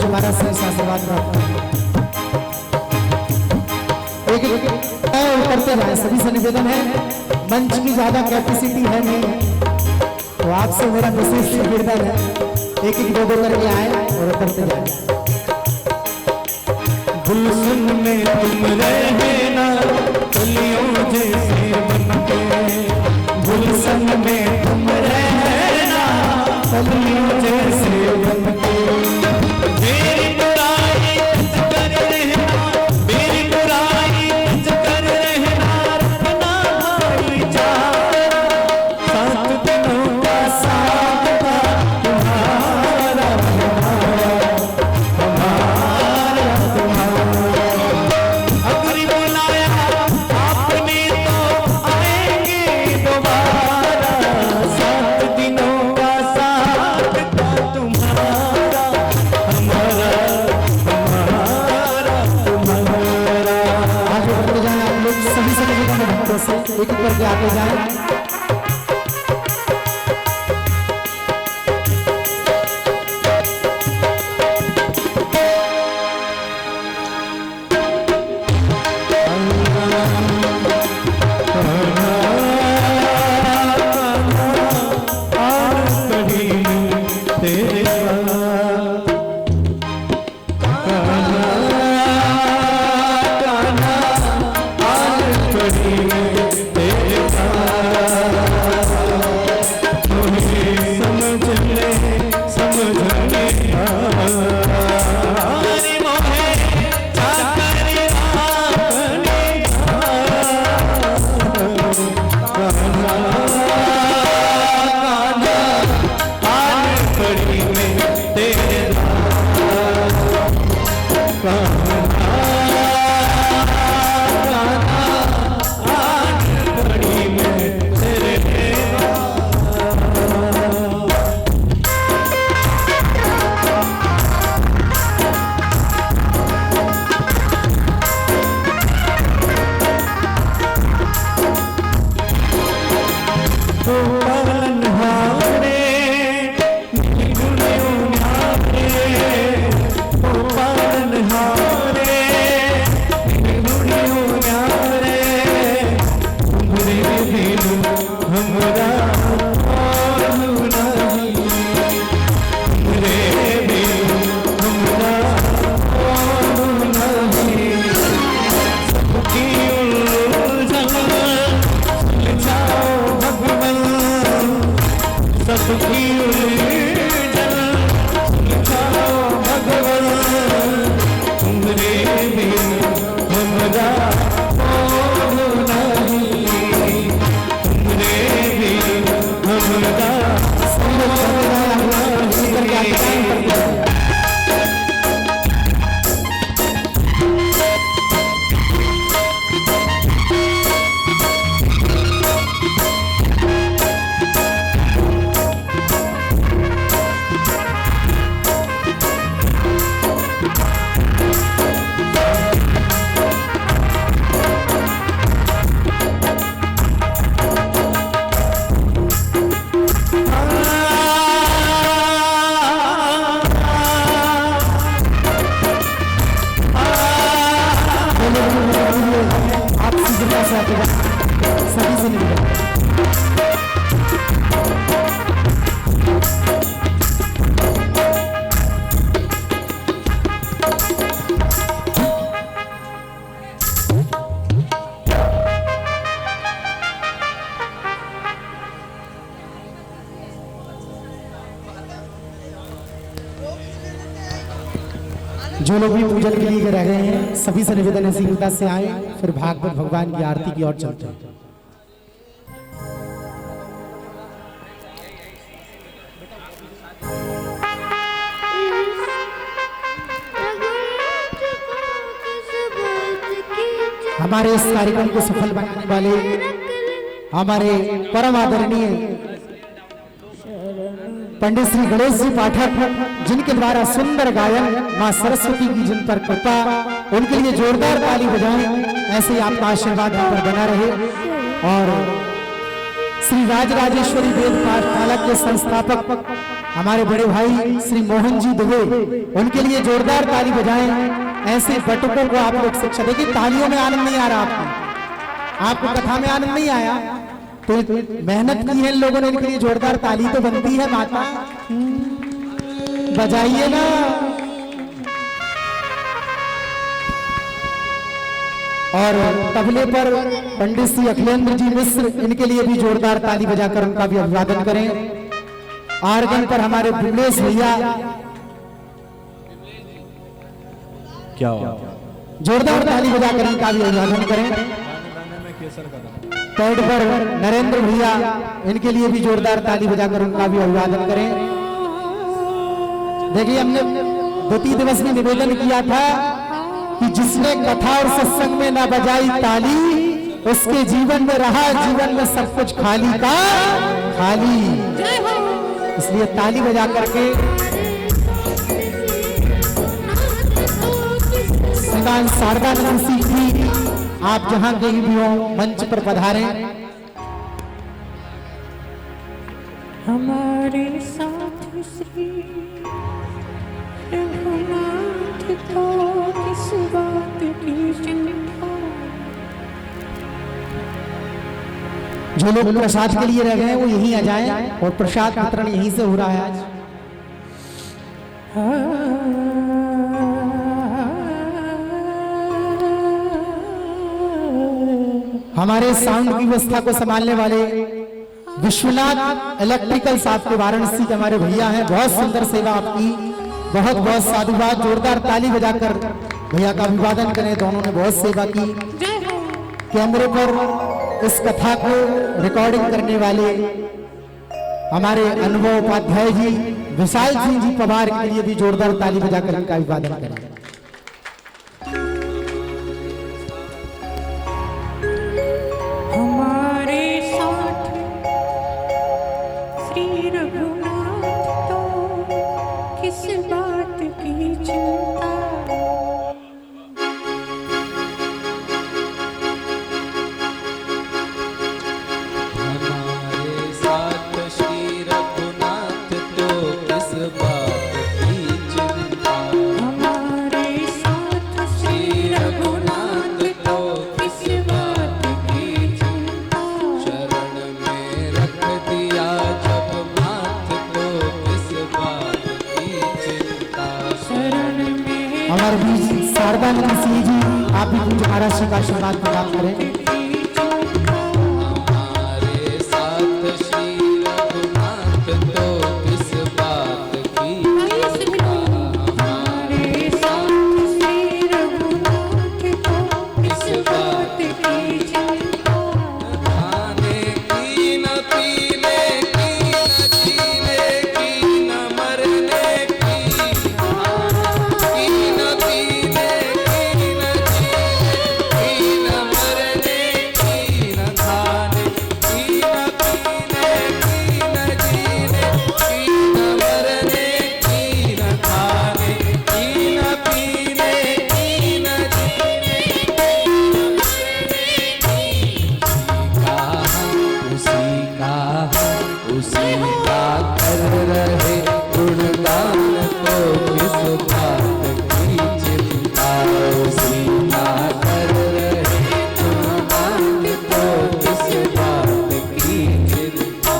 Speaker 2: जी महाराज से आशीर्वाद प्राप्त करें। एक करते जाए, सभी से निवेदन है, मंच की ज्यादा कैपेसिटी है नहीं, तो आपसे मेरा विशेष निवेदन है, एक एक दो करके आए और करते जाए।
Speaker 5: गुलशन में तुम रहना कलियों जैसे बनके, गुलशन में तुम रहना कलियों जैसे बनके। मेरी बुराई कर रहना, मेरी बुराई कर रहना, रखना भाईचारा, 7 दिनों का साथ था तुम्हारा अगर बुलाया आपने तो आएंगे दोबारा, 7 दिनों का साथ था तुम्हारा, हमारा हमारा तुम्हारा।
Speaker 2: आगे बढ़ते जाए आप लोग, सभी से निवेदन है भक्तों से, एक एक करके आगे जाए।
Speaker 5: तेरे साथ कान्हा आज पड़ी तेरे साथ, मुझे समझ ले हरी मोहे चाकरी आपने पड़ी में तेरे पड़ी में तेरे तो पालन हारे पालन हारे मुड़ियों यारे, तुम्हारे दिल हमरा नहीं, तुम्हारे दिल हमरा नहीं। सबकी उलझन सुलझाओ भगवान, सबकी उलझन सुलझाओ भगवान, तुम्हारे बिन हमरा नहीं, तुम्हारे बिन हमरा
Speaker 2: आपसी जिला से आगे बढ़े, सभी से निवेदन। जो लोग भी पूजन के लिए रह गए हैं, सभी से निवेदन है शीघ्रता से आए, फिर भागवत भगवान की आरती की ओर चलते हैं। हमारे इस कार्यक्रम को सफल बनाने वाले हमारे परम आदरणीय पंडित श्री गणेश जी पाठक, जिनके द्वारा सुंदर गायन मां सरस्वती की जिन पर कृपा, उनके लिए जोरदार ताली बजाएं। ऐसे ही आपका आशीर्वाद हम पर बना रहे। और श्री राजराजेश्वरी वेद पाठशाला के संस्थापक हमारे बड़े भाई श्री मोहन जी दुबे, उनके लिए जोरदार ताली बजाएं। ऐसे बटुकों को आप लोग शिक्षा देखिए, तालियों में आनंद नहीं आ रहा आपको कथा में आनंद नहीं आया तो मेहनत की है इन लोगों ने, इनके लिए जोरदार ताली तो बनती है। माता बजाइए ना। और तबले पर पंडित श्री अखिलेंद्र जी मिश्र, इनके लिए भी जोरदार ताली बजाकर उनका भी अभिवादन करें। आर्गन पर हमारे विमलेश भैया,
Speaker 5: क्या हुआ?
Speaker 2: जोरदार ताली बजाकर इनका भी अभिवादन करें। थर्ड पर नरेंद्र भैया, इनके लिए भी जोरदार ताली बजाकर उनका भी अभिवादन करें। देखिए, हमने द्वितीय दिवस में निवेदन किया था कि जिसने कथा और सत्संग में ना बजाई ताली, उसके जीवन में रहा जीवन में सब कुछ खाली का खाली। इसलिए ताली बजा करके श्रीमान शारदानंद सिंह जी, आप जहां कहीं भी हो मंच पर पधारें।
Speaker 6: हमारे साथ श्री रघुनाथ तो किस बात की चिंता।
Speaker 2: जो लोग प्रसाद के लिए रह गए वो यहीं आ जाएं और प्रसाद वितरण यहीं से हो रहा है आज। हमारे साउंड की व्यवस्था को संभालने वाले विश्वनाथ इलेक्ट्रिकल साहब के वाराणसी के हमारे भैया हैं, बहुत सुंदर सेवा आपकी, बहुत बहुत साधुवाद। जोरदार ताली बजाकर भैया का अभिवादन करें, दोनों ने बहुत सेवा की। कैमरे पर इस कथा को रिकॉर्डिंग करने वाले हमारे अनुभव उपाध्याय जी, विशाल सिंह जी पवार के लिए भी जोरदार ताली बजाकर इनका अभिवादन करें।
Speaker 6: हमारे साथ श्री रघुनाथ तो किस बात की चिंता।
Speaker 3: हमारे साथ श्री रघुनाथ तो किस बात की चिंता।
Speaker 6: हमारे साथ श्री रघुनाथ तो किस बात की चिंता।
Speaker 3: शरण में रख दिया जब माथ तो किस बात की चिंता।
Speaker 6: शरण में
Speaker 2: हमारे बीच शारदानंद सिंह जी, आप भी कुछ महाराष्ट्र का आशीर्वाद प्रदान करें।
Speaker 3: हमारे साथ श्री रघुनाथ तो किस बात की चिंता।
Speaker 6: हमारे साथ श्री रघुनाथ तो किस बात की चिंता।
Speaker 3: खाने की न पीने की न जीने की न मरने की। की न पीने की न जीने की न मरने की न खाने की न पीने की न जीने की न मरने की न खाने की न पीने की न उसी का कर रहे गुणगान तो किस बात की चिंता। उसी का कर रहे गुणगान तो किस बात की चिंता।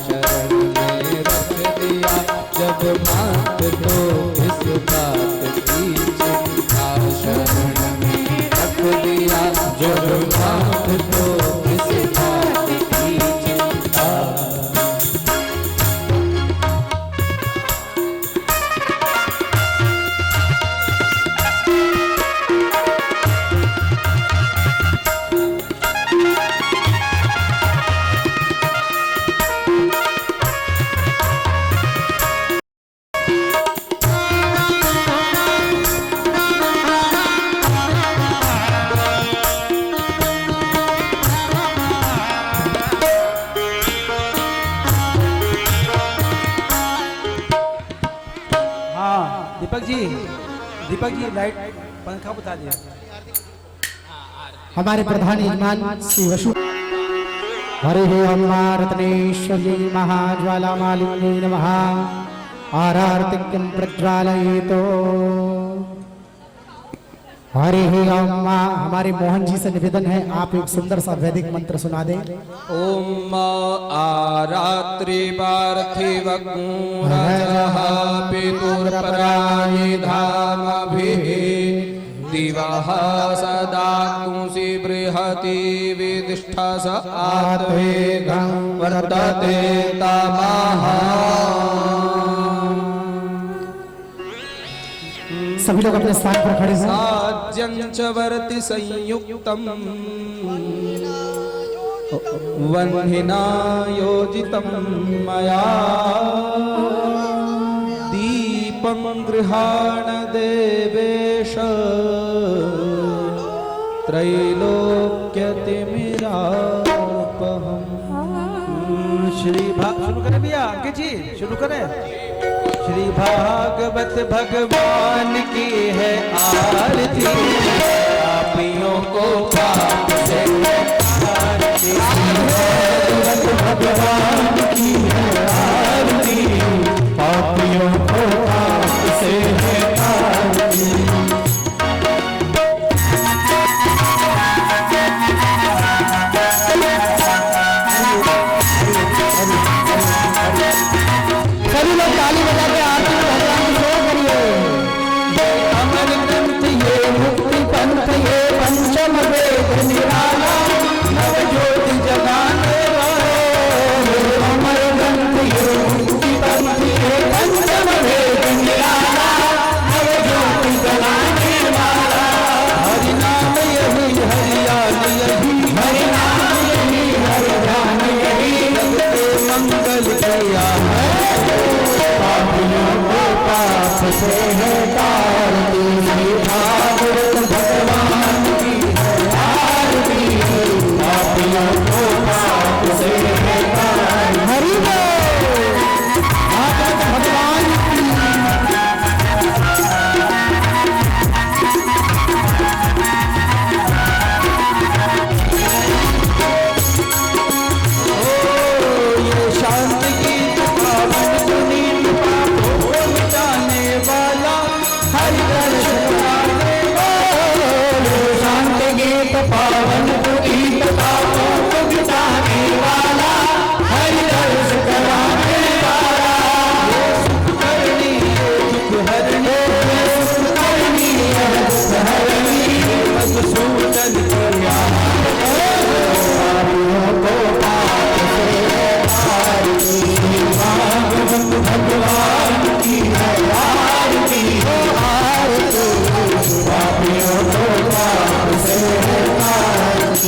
Speaker 3: शरण में रख दिया जब मात तो किस बात की चिंता। शरण में रख दिया जब मात तो किस बात की चिंता।
Speaker 4: हाँ दीपक जी लाइट पंखा बता दिया।
Speaker 2: हमारे प्रधान यजमान श्री वसु हरे हे अम्मा रत्नेश्वरी महाज्वाला मालिनी नमः। आरार्तिक्यं प्रज्वालयेतो। हरे ओम। हमारे मोहन जी से निवेदन है आप एक सुंदर सा वैदिक मंत्र सुना दें।
Speaker 3: ओम आरात्रि पार्थिवगुणजः पितुर्पराणि धामभिः दिवः सदा कुंसि बृहति विदिष्ठस आत्वेगं वर्तते तमः।
Speaker 2: सभी लोग अपने स्थान पर खड़े हों।
Speaker 3: साज्यं च वर्ति संयुक्तम् वह्निना योजितं मया दीपं गृहाण देवेश त्रैलोक्यतिमिरापहम्।
Speaker 4: श्री शुरू करें भैया, अंकित जी शुरू करें। श्री भागवत भगवान की है आरती, पापियों को पाप से आरती। भागवत भगवान की है आरती, पापियों को पाप से है आरती।
Speaker 2: सभी लोग ताली बजा के आरती में भगवान की सेवा करिए।
Speaker 4: अमर ग्रंथ ये मुक्ति पंथ ये पंचम वेद निराला, नव ज्योति जगाने वाले। अमर ग्रंथ ये मुक्ति पंथ ये पंचम वेद निराला, नव ज्योति जगाने वाला। हरि नाम यही हरियाली यही, हरि नाम यही हरियाली यही, सबके मंगल किया है। पापियों को पाप से है तारती, भागवत भगवान की है आरती, पापियों को पाप से है तारती।
Speaker 2: हरि बोल। भागवत भगवान की।
Speaker 4: ये शांत गीत पावन पुनीत पापों को मिटाने वाला, हरि दर्श कराने वाला। शांत गीत पावन पुनीत पापों को मिटाने वाला, हरि दर्श कराने वाला। ये सुख करनी ये दुख हरनी, ये सुख करनी ये दुख हरनी, मधुसूदन कल्याण। पापियों को पाप से है आरती, भागवत भगवान की है आरती, आरती। पापियों को पाप से है आरती।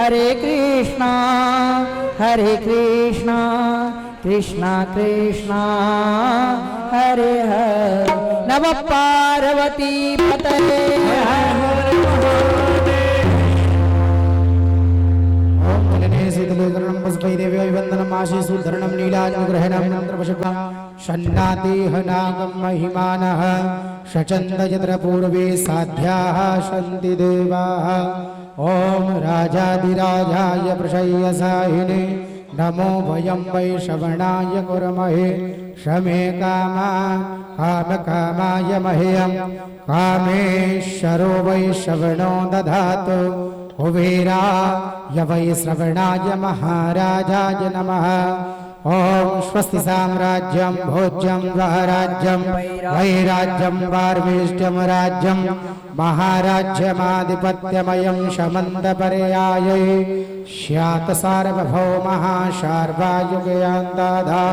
Speaker 1: हरे कृष्णा हरे कृष्णा कृष्णा कृष्णा हरे हरे नमः पार्वती पतये
Speaker 2: शीतलेकरणं पुष्पैदेव्यवन्दनम् आशीसूद्धरणं नीलाजग्रहणं मन्त्रपशुभं षण्णादेह नागं महिमानः शचन्द यत्र पूर्वे साध्याः सन्ति देवाः ॐ राजाधिराजाय प्रशय्यसाहिने नमो वयं वै श्रवणाय कुर्महे शमे कामकामाय मह्यं कामेश्वरो वै श्रवणो दधातु कुबेराय वै श्रवणाय महाराजाय नमः ॐ स्वस्ति साम्राज्यं भोज्यं वहराज्यं वैराज्यं वार्विष्ट्यं राज्यं महाराज्यमाधिपत्यमयं शमन्तपर्यायै स्यात् सार्वभौमः शार्वायुगयान्ताधा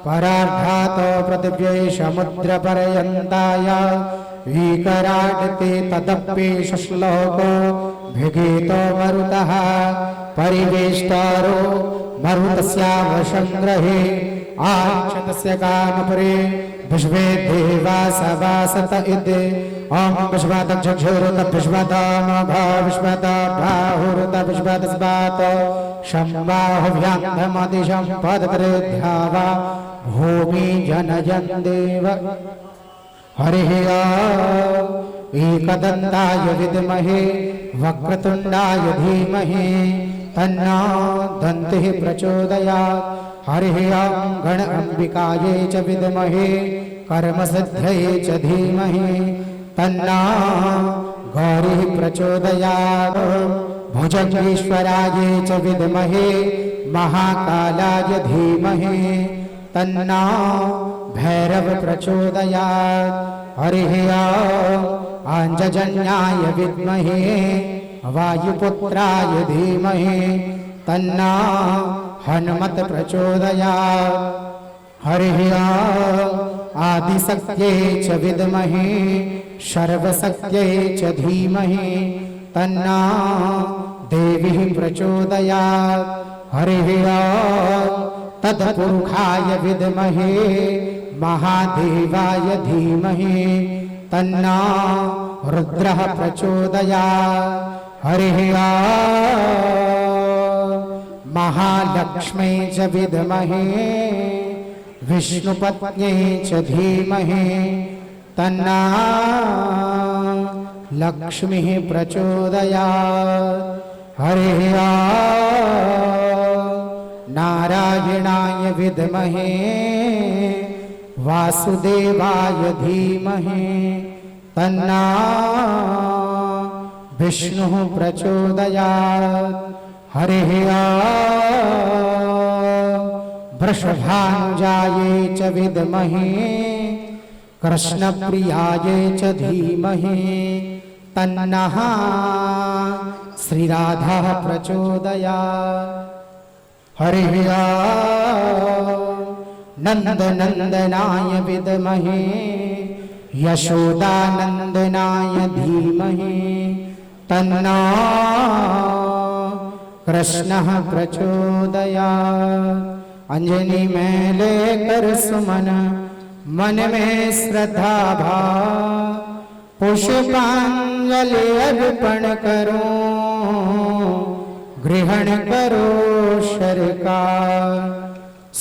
Speaker 2: परार्धातो पृथिव्यै समुद्रपर्यन्ताय वीकराटते तदप्येष श्लोको भिगीतो मरुतः परिवेष्टारो मरुतस्यावशङ्ग्रहे आक्षतस्य कामपुरे विश्वे देवा सवासत इति ॐ विश्वादक्षक्षुरुत विश्वदामघा विश्वदाबाहुरुत विश्वदस्वात शम्बाहुव्यान्धमदिशं पदत्रेध्यावा भूमि जनयन् देव हरिः एकदन्ताय विद्महे वक्रतुण्डाय धीमहि तन्नो दन्तिः प्रचोदयात् हरिः ॐ गण अम्बिकायै च विद्महे कर्मसिद्ध्यै च धीमहि तन्नो गौरिः प्रचोदयात् भुजगेश्वरायै च विद्महे महाकालाय धीमहि तन्नो भैरव प्रचोदयात् हरिः ॐ आञ्जन्याय विद्महे वायुपुत्राय धीमहि तन्नो हनुमत् प्रचोदयात् हरिः ॐ आदिशक्त्यै च विद्महे सर्वशक्त्यै च धीमहि तन्नो देवी प्रचोदयात् हरिः ॐ तत्पुरुषाय विद्महे महादेवाय धीमहि तन्नो रुद्रः प्रचोदयात् हरिः ॐ महालक्ष्मै च विद्महे विष्णुपत्न्यै च धीमहि तन्नो लक्ष्मीः प्रचोदयात् हरिः ॐ नारायणाय विद्महे वासुदेवाय धीमहि तन्नो विष्णुः प्रचोदयात् हरिः ॐ वृषभानुजायै च विद्महे कृष्णप्रियायै च धीमहि तन्नः श्रीराधः प्रचोदयात् हरिः ॐ नन्दनन्दनाय विद्महे यशोदानन्दनाय धीमहि तन्नो कृष्णः प्रचोदयात् अंजनी में लेकर सुमन मन में श्रद्धा भाव पुष्पांजलि अर्पण करो ग्रहण करो सरकार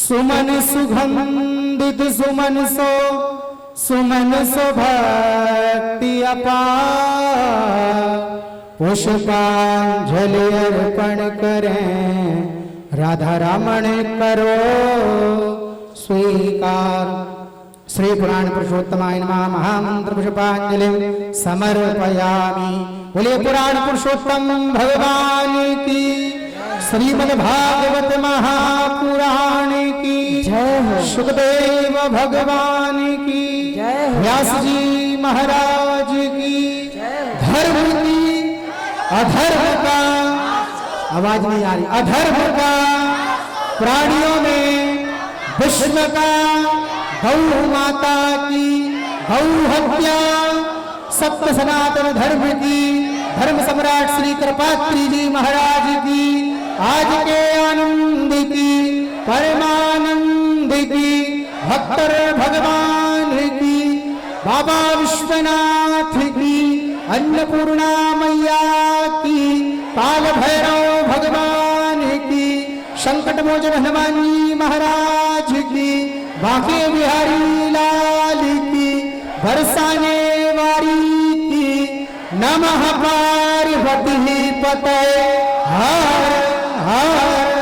Speaker 2: सुमन सुगंधित सुमन सो भक्ति अपार पुष्पांजलि अर्पण करें राधा रमण करो स्वीकार श्री पुराण पुरुषोत्तमाय नमः महामंत्र पुष्पांजलि समर्पयामि। बोले पुराण पुरुषोत्तम भगवान की श्रीमद् भागवत महापुराण की
Speaker 1: जय हो।
Speaker 2: सुखदेव भगवान की
Speaker 1: जय हो।
Speaker 2: व्यास जी महाराज की धर्म की अधर्म का आवाज नहीं आ रही अधर्म का प्राणियों में विष्णु का गौ माता की गौ हत्या सत्य सनातन धर्म की धर्म सम्राट श्री कृपात्री जी महाराज की, आज के आनंद की, परमानंद की, भक्तर भगवान की, बाबा विश्वनाथ की, अन्नपूर्णा मैया की, काल भैरव भगवान की, संकट मोचन हनुमान जी महाराज की, बांके बिहारी लाल की, बरसाने वाली की, नमः पार्वती पते हर हर